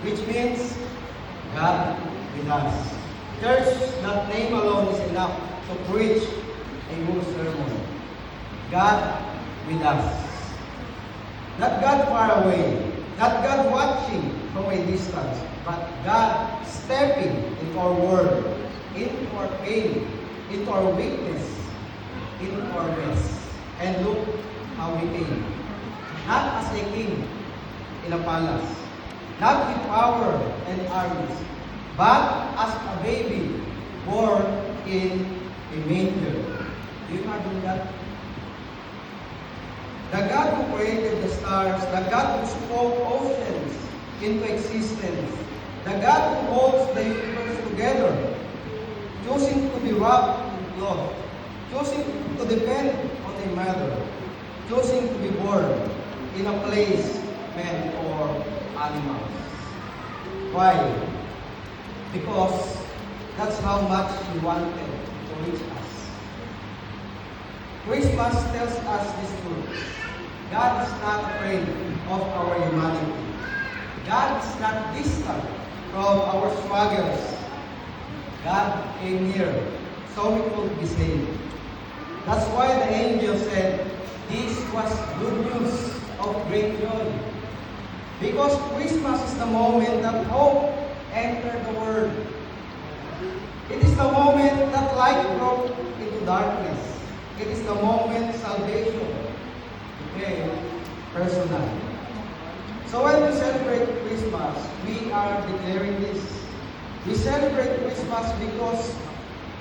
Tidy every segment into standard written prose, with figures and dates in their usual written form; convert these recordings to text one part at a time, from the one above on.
which means God with us. Church, that name alone is enough to preach a whole sermon. God with us. Not God far away, not God watching from a distance, but God stepping into our world, into our pain, into our weakness, into our mess. And look how we came. Not as a king in a palace, not with power and armies, but as a baby born in a manger. Do you imagine that? The God who created the stars, the God who spoke oceans into existence, the God who holds the universe together, choosing to be wrapped in cloth, choosing to depend on a mother, choosing to be born in a place meant for animals. Why? Because that's how much He wanted to reach us. Christmas tells us this truth. God is not afraid of our humanity. God is not distant from our struggles. God came here so we could be saved. That's why the angel said, this was good news of great joy. Because Christmas is the moment that hope entered the world. It is the moment that light broke into darkness. It is the moment salvation became personal. So when we celebrate Christmas, we are declaring this. We celebrate Christmas because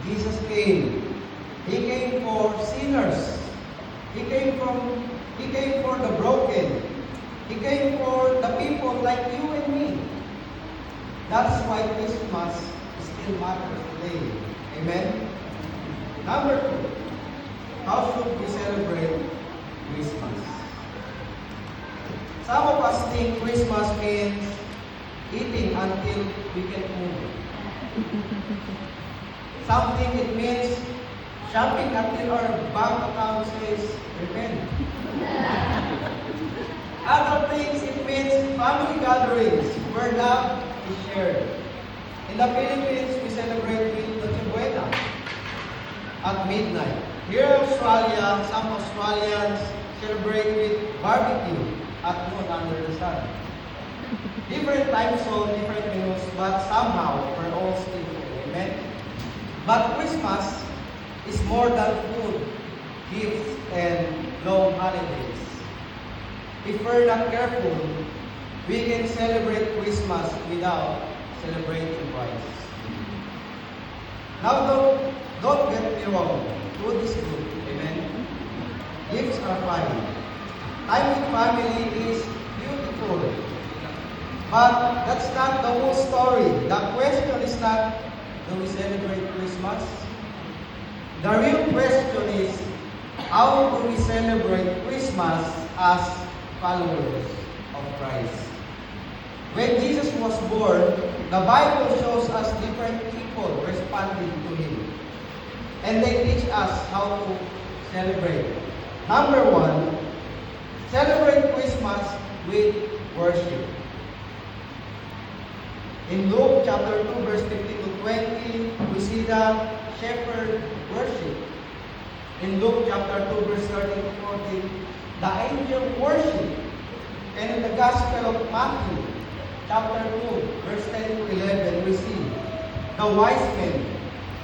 Jesus came. He came for sinners. He came for the broken. He came for the people like you and me. That's why Christmas still matters today. Amen? Number 2, how should we celebrate Christmas? Some of us think Christmas means eating until we can move. Some think it means shopping until our bank account says repent. Other things it means family gatherings where love is shared. In the Philippines, we celebrate with Noche Buena at midnight. Here in Australia, some Australians celebrate with barbecue at noon under the sun. Different time zone, different menus, but somehow we're all still here. Amen? But Christmas is more than food, gifts, and long holidays. If we're not careful, we can celebrate Christmas without celebrating Christ. Now don't get me wrong. Food is good. Amen? Gifts are fine. Time with family is beautiful. But that's not the whole story. The question is not, do we celebrate Christmas? The real question is, how do we celebrate Christmas as followers of Christ? When Jesus was born, the Bible shows us different people responding to Him. And they teach us how to celebrate. Number 1, celebrate Christmas with worship. In Luke chapter 2, verse 15 to 20, we see the shepherd worship. In Luke chapter 2, verse 13 to 14, the angel worship. And in the Gospel of Matthew, chapter 2, verse 10 to 11, we see the wise men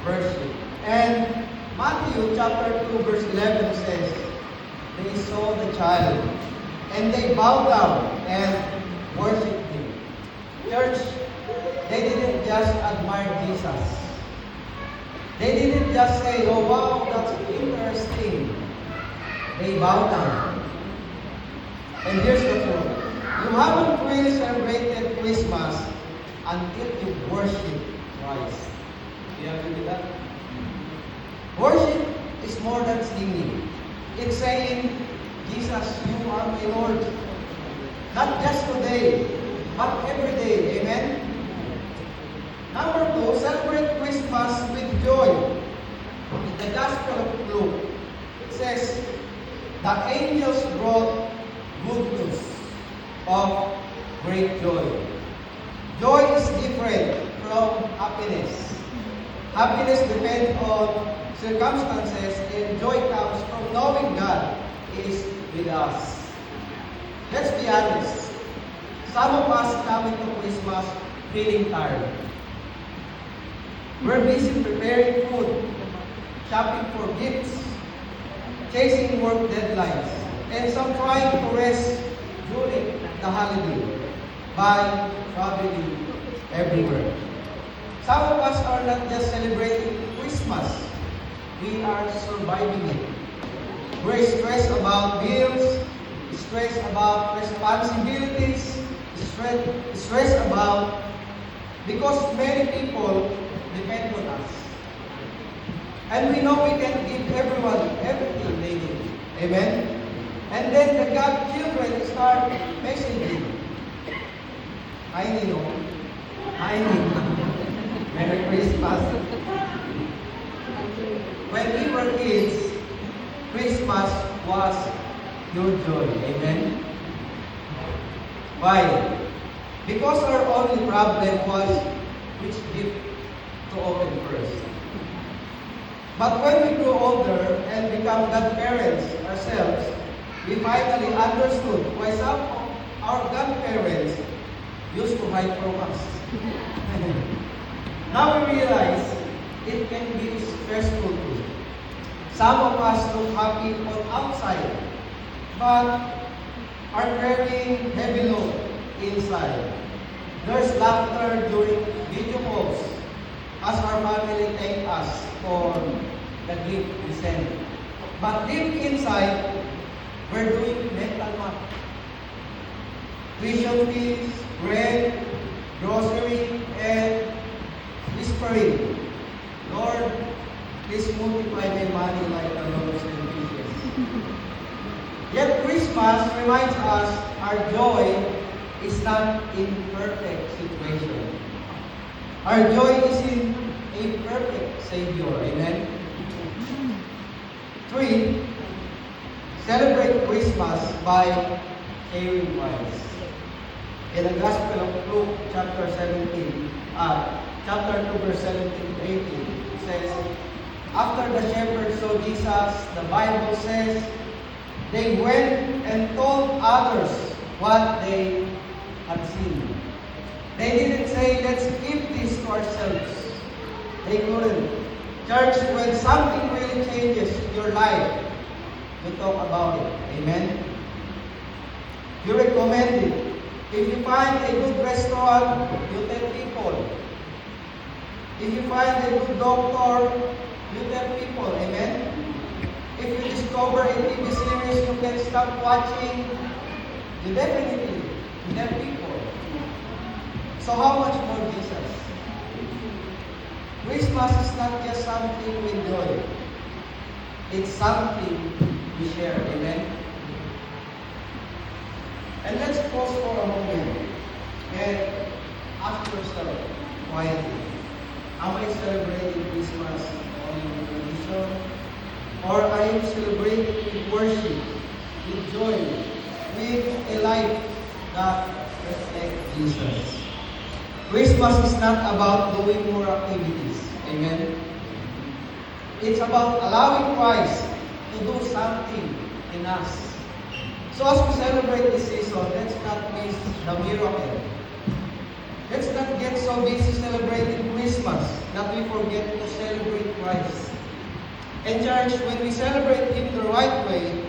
worship. And Matthew chapter 2, verse 11 says, they saw the child, and they bowed down and worshiped Him. Church, they didn't just admire Jesus. They didn't just say, oh wow, that's interesting. They bowed down. And here's the truth. You haven't really celebrated Christmas until you worship Christ. Do you agree with that? Worship is more than singing. It's saying, Jesus, you are my Lord. Not just today, but every day. Amen? Number 2, celebrate Christmas with joy. In the Gospel of Luke, it says, the angels brought good news of great joy. Joy is different from happiness. Happiness depends on circumstances, and joy comes from knowing God is with us. Let's be honest. Some of us come into Christmas feeling tired. We're busy preparing food, shopping for gifts, chasing work deadlines, and some trying to rest during the holiday by traveling everywhere. Some of us are not just celebrating Christmas, we are surviving it. We're stressed about bills, stressed about responsibilities, stressed about because many people depend on us. And we know we can give everyone everything they need. Amen? And then the God children start messaging. Hi, Nino. Hi, Nino. Merry Christmas. When we were kids, Christmas was your joy. Amen? Why? Because our only problem was which gift to open first. But when we grew older and become godparents ourselves, we finally understood why some of our godparents used to hide from us. Now we realize it can be stressful too. Some of us look happy on outside, but are carrying heavy load inside. There's laughter during video calls as our family thank us for the gift we send. But deep inside, we're doing mental math. Tuition fees, rent, grocery, and whispering, Lord, please multiply my money like the loaves and fishes. Yet Christmas reminds us our joy is not in perfect situation. Our joy is in a perfect Savior. Amen? 3. Celebrate Christmas by sharing Christ. In the Gospel of Luke, chapter 2, verse 17 to 18, it says, after the shepherds saw Jesus, the Bible says, they went and told others what they had seen. They didn't say, let's keep this to ourselves. They couldn't. Church, when something really changes your life, you talk about it. Amen? You recommend it. If you find a good restaurant, you tell people. If you find a good doctor, you tell people. Amen? If you discover a TV series you can stop watching, you definitely tell people. So how much more Jesus? Christmas is not just something we enjoy. It's something we share. Amen? And let's pause for a moment and ask yourself quietly, am I celebrating Christmas only with tradition? Or I am celebrating with worship, with joy, with a life that reflects Jesus? Christmas is not about doing more activities. Amen? It's about allowing Christ to do something in us. So as we celebrate this season, let's not miss the miracle. Let's not get so busy celebrating Christmas that we forget to celebrate Christ. And church, when we celebrate Him the right way,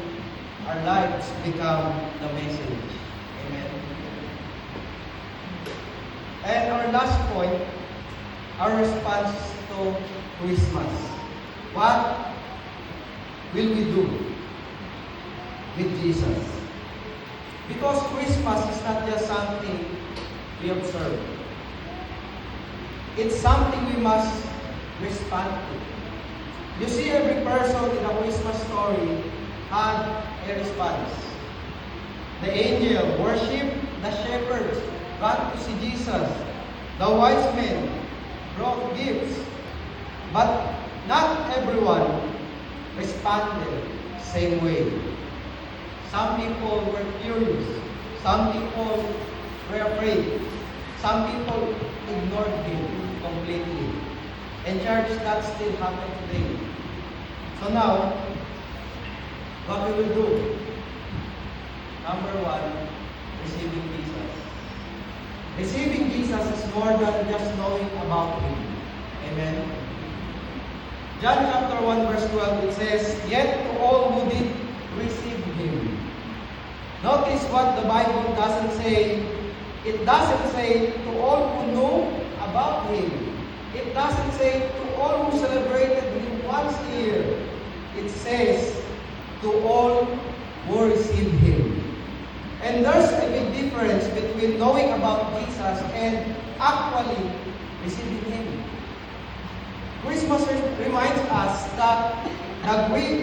our lives become the message. Amen. And our last point, our response to Christmas. What will we do with Jesus? Because Christmas is not just something we observe. It's something we must respond to. You see, every person in the Christmas story had a response. The angel worshiped, the shepherds got to see Jesus. The wise men brought gifts. But not everyone responded the same way. Some people were curious. Some people were afraid. Some people ignored him completely. And church, that still happens today. So now, what we will do? Number one, receiving Jesus. Receiving Jesus is more than just knowing about Him. Amen? John chapter 1 verse 12, it says, "Yet to all who did receive Him." Notice what the Bible doesn't say. It doesn't say to all who know about Him. It doesn't say to all who celebrated Him once a year. It says to all who receive Him. And there's a big difference between knowing about Jesus and actually receiving Him. Christmas reminds us that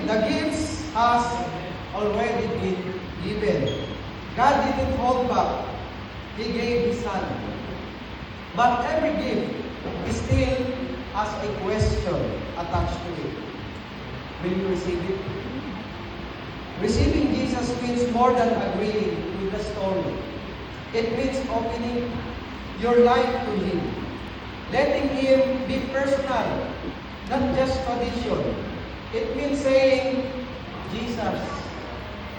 the gifts has already been given. God didn't hold back. He gave His Son. But every gift still has a question attached to it. Will you receive it? Receiving Jesus means more than agreeing with the story. It means opening your life to Him. Letting Him be personal, not just tradition. It means saying, Jesus,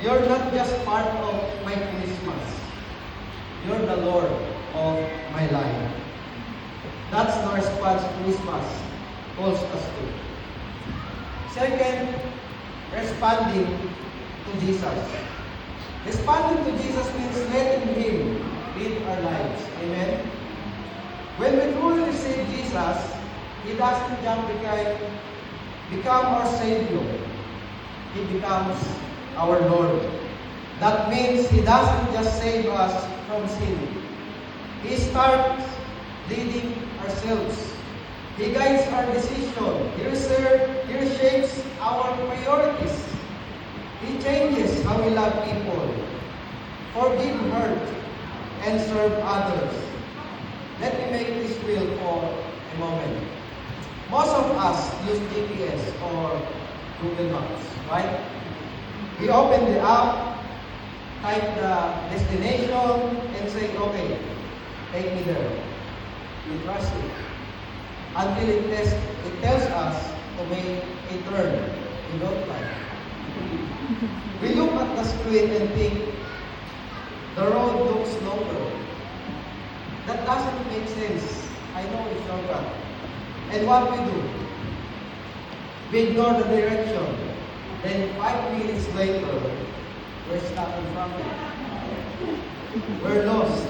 you're not just part of my Christmas. You're the Lord of my life. That's the response Christmas calls us to. Second, responding to Jesus. Responding to Jesus means letting Him lead our lives. Amen? When we truly receive Jesus, He doesn't just become our Savior. He becomes our Lord. That means He doesn't just save us from sin. He starts leading ourselves. He guides our decision. He reshapes our priorities. He changes how we love people, forgive hurt, and serve others. Let me make this real for a moment. Most of us use GPS or Google Maps, right? We open the app, type the destination, and say, okay, take me there. We trust it. Until it tells us to make a turn we don't like. We look at the screen and think, the road looks longer. That doesn't make sense. I know it's shortcut. And what we do? We ignore the direction. Then 5 minutes later, we're stuck in traffic. We're lost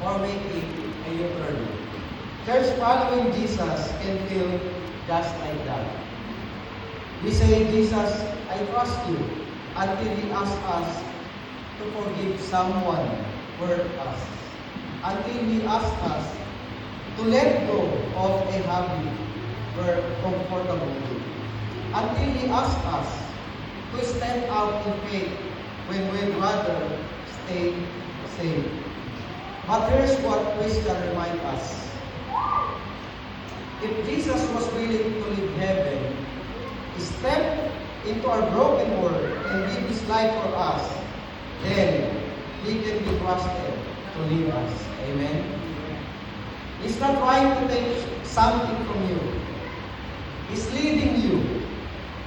or making a U-turn. Church, following Jesus can feel just like that. We say, Jesus, I trust you, until He asks us to forgive someone who hurt us. Until He asks us to let go of a habit we're comfortable with. Until He asks us to step out in faith when we'd rather stay safe. But here's what Christian reminds us. If Jesus was willing to leave heaven, step into our broken world and give His life for us, then He can be trusted to lead us. Amen? He's not trying to take something from you. He's leading you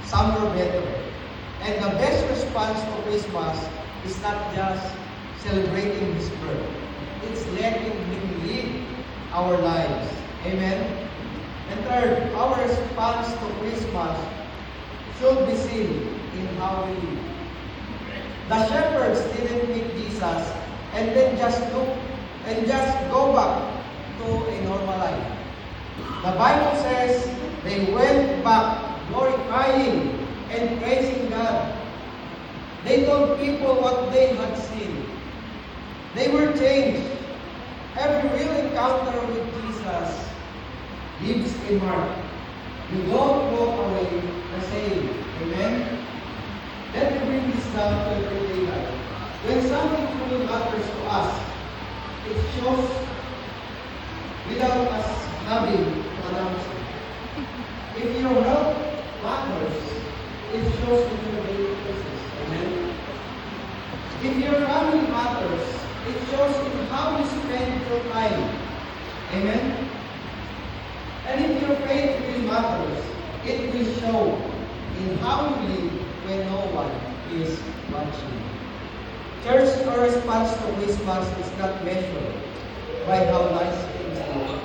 somewhere better. And the best response to Christmas is not just celebrating His birth. It's letting Him lead our lives. Amen? And third, our response to Christmas should be seen in how we live. The shepherds didn't meet Jesus and then just look and just go back to a normal life. The Bible says they went back glorifying and praising God. They told people what they had seen. They were changed. Every real encounter with Jesus leaves a mark. You don't walk away the same. Amen? Let me bring this down to everyday life. When something truly matters to us, it shows without us having to announce it. If your health matters, it shows in your daily choices. Amen? If your family matters, it shows in how you spend your time. Amen? And if your faith really matters, it will show in how you live when no one is watching. Church, our response to Christmas is not measured by how nice things look.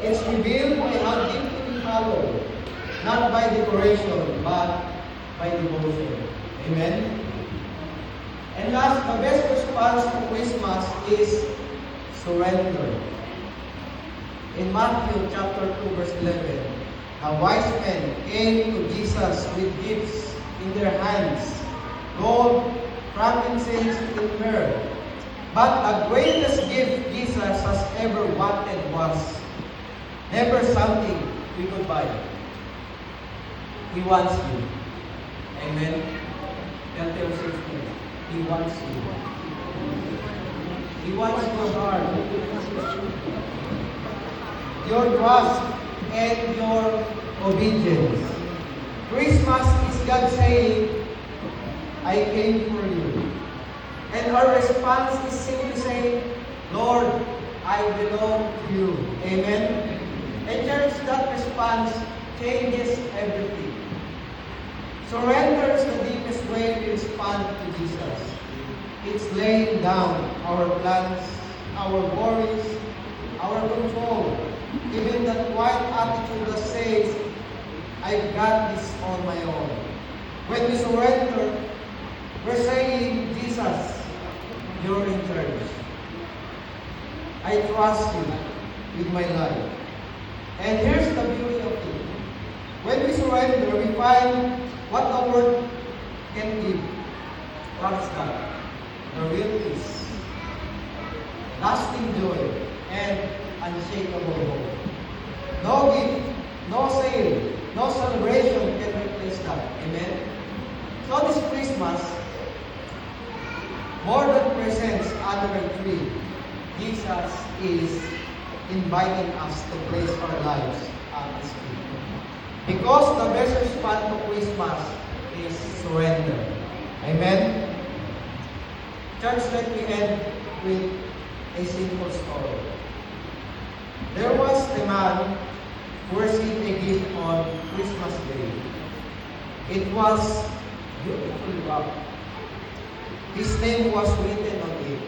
It's revealed by how deeply we follow, not by decoration, but by devotion. Amen? And last, the best response to Christmas is surrender. In Matthew chapter 2, verse 11, a wise men came to Jesus with gifts in their hands, gold, frankincense, and myrrh. But the greatest gift Jesus has ever wanted was never something we could buy. He wants you. Amen? Tell yourself, He wants you. He wants your heart, your trust, and your obedience. Christmas is God saying, I came for you. And our response is simply saying, Lord, I belong to you. Amen? And church, that response changes everything. Surrender is the deepest way to respond to Jesus. It's laying down our plans, our worries, our control, even that quiet attitude that says, I've got this on my own. When we surrender, we're saying, Jesus, you're in charge. I trust you with my life. And here's the beauty of it. When we surrender, we find what the Word can give. What's that? The real peace, lasting joy, and unshakable hope. No gift, no sale, no celebration can replace that. Amen? So this Christmas, more than presents under a tree, Jesus is inviting us to place our lives at His feet. Because the best response to Christmas is surrender. Amen? Church, let me end with a simple story. There was a man who received a gift on Christmas Day. It was beautifully wrapped. His name was written on it,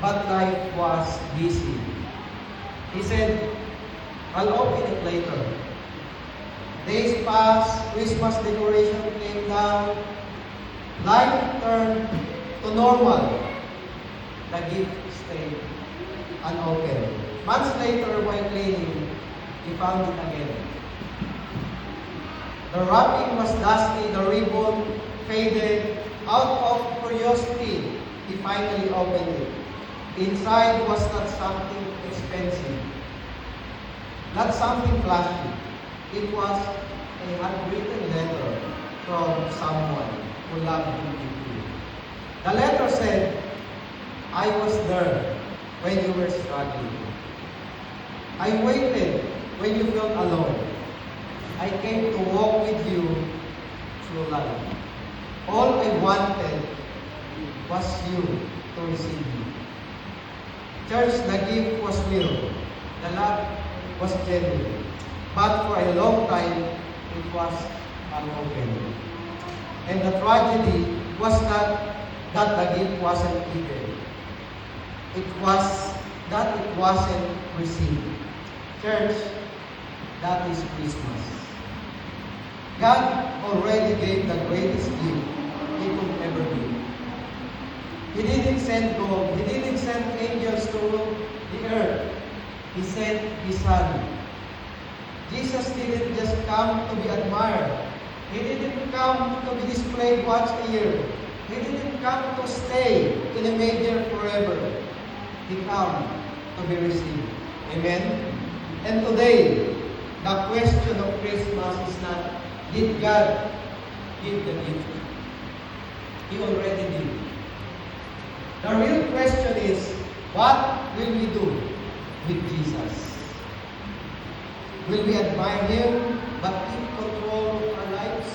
but life was busy. He said, I'll open it later. Days passed, Christmas decoration came down, life turned to normal. The gift stayed unopened. Months later, while cleaning, he found it again. The wrapping was dusty, the ribbon faded. Out of curiosity, he finally opened it. Inside was not something expensive, not something flashy. It was a handwritten letter from someone who loved him deeply. The letter said, I was there when you were struggling. I waited when you felt alone. I came to walk with you through life. All I wanted was you to receive me. Church, the gift was real. The love was genuine. But for a long time, it was unopened. And the tragedy was not that the gift wasn't given. It was that it wasn't received. Church, that is Christmas. God already gave the greatest gift He could ever give. He didn't send gold. He didn't send angels to rule the earth. He sent His Son. Jesus didn't just come to be admired. He didn't come to be displayed once a year. He didn't come to stay in a manger forever. He came to be received. Amen? And today, the question of Christmas is not, did God give the gift? He already did. The real question is, what will we do with Jesus? Will we admire Him but keep control of our lives?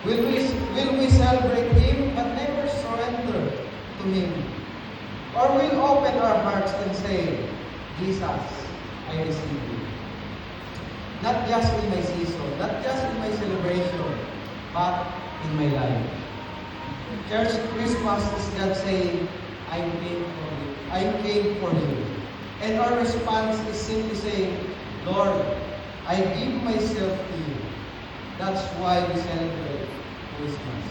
Will we celebrate Him but never surrender to Him? Or will open our hearts and say, Jesus, I receive you. Not just in my season, not just in my celebration, but in my life. Church, Christmas is God saying, I came for you. I came for you. And our response is simply saying, Lord, I give myself to you. That's why we celebrate Christmas.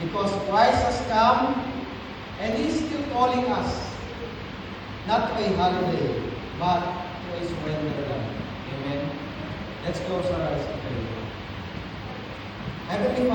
Because Christ has come, and He's still calling us, not to a holiday, but to a surrender life. Amen? Let's close our eyes and pray. Heavenly Father,